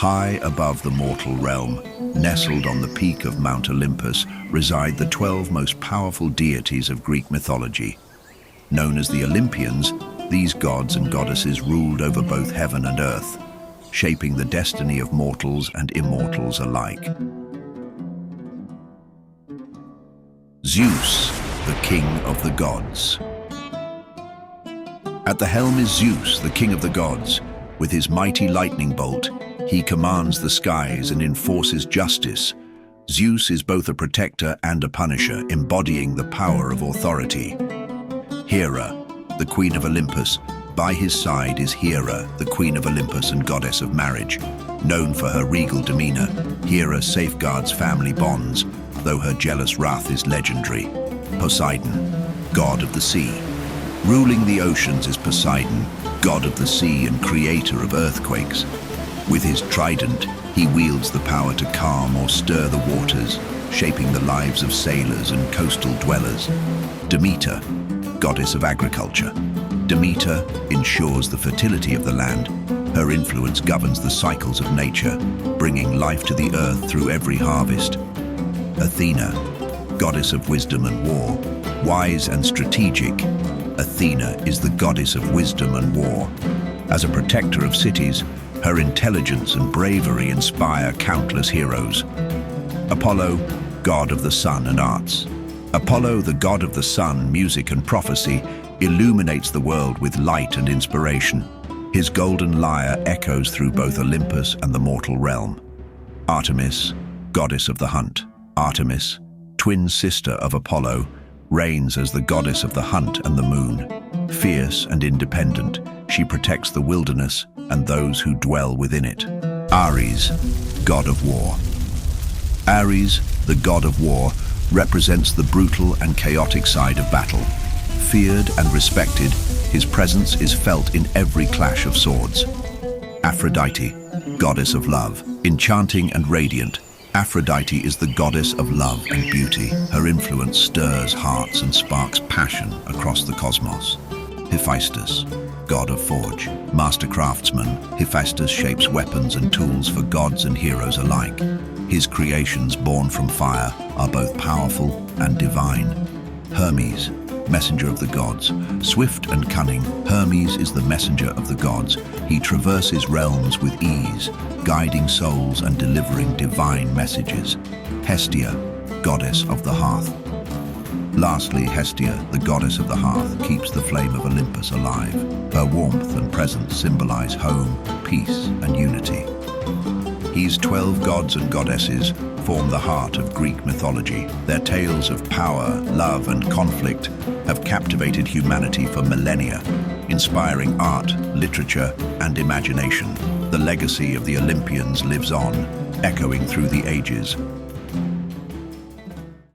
High above the mortal realm, nestled on the peak of Mount Olympus, reside the 12 most powerful deities of Greek mythology. Known as the Olympians, these gods and goddesses ruled over both heaven and earth, shaping the destiny of mortals and immortals alike. Zeus, the king of the gods. At the helm is Zeus, the king of the gods. With his mighty lightning bolt, he commands the skies and enforces justice. Zeus is both a protector and a punisher, embodying the power of authority. Hera, the queen of Olympus. By his side is Hera, the queen of Olympus and goddess of marriage. Known for her regal demeanor, Hera safeguards family bonds, though her jealous wrath is legendary. Poseidon, god of the sea. Ruling the oceans is Poseidon, god of the sea and creator of earthquakes. With his trident, he wields the power to calm or stir the waters, shaping the lives of sailors and coastal dwellers. Demeter, goddess of agriculture. Demeter ensures the fertility of the land. Her influence governs the cycles of nature, bringing life to the earth through every harvest. Athena, goddess of wisdom and war. Wise and strategic, Athena is the goddess of wisdom and war. As a protector of cities, her intelligence and bravery inspire countless heroes. Apollo, god of the sun and arts. Apollo, the god of the sun, music and prophecy, illuminates the world with light and inspiration. His golden lyre echoes through both Olympus and the mortal realm. Artemis, goddess of the hunt. Artemis, twin sister of Apollo, reigns as the goddess of the hunt and the moon. Fierce and independent, she protects the wilderness and those who dwell within it. Ares, god of war. Ares, the god of war, represents the brutal and chaotic side of battle. Feared and respected, his presence is felt in every clash of swords. Aphrodite, goddess of love. Enchanting and radiant, Aphrodite is the goddess of love and beauty. Her influence stirs hearts and sparks passion across the cosmos. Hephaestus, god of forge. Master craftsman, Hephaestus shapes weapons and tools for gods and heroes alike. His creations, born from fire, are both powerful and divine. Hermes, messenger of the gods. Swift and cunning, Hermes is the messenger of the gods. He traverses realms with ease, guiding souls and delivering divine messages. Hestia, goddess of the hearth. Lastly, Hestia, the goddess of the hearth, keeps the flame of Olympus alive. Her warmth and presence symbolize home, peace, and unity. These 12 gods and goddesses form the heart of Greek mythology. Their tales of power, love, and conflict have captivated humanity for millennia, inspiring art, literature, and imagination. The legacy of the Olympians lives on, echoing through the ages,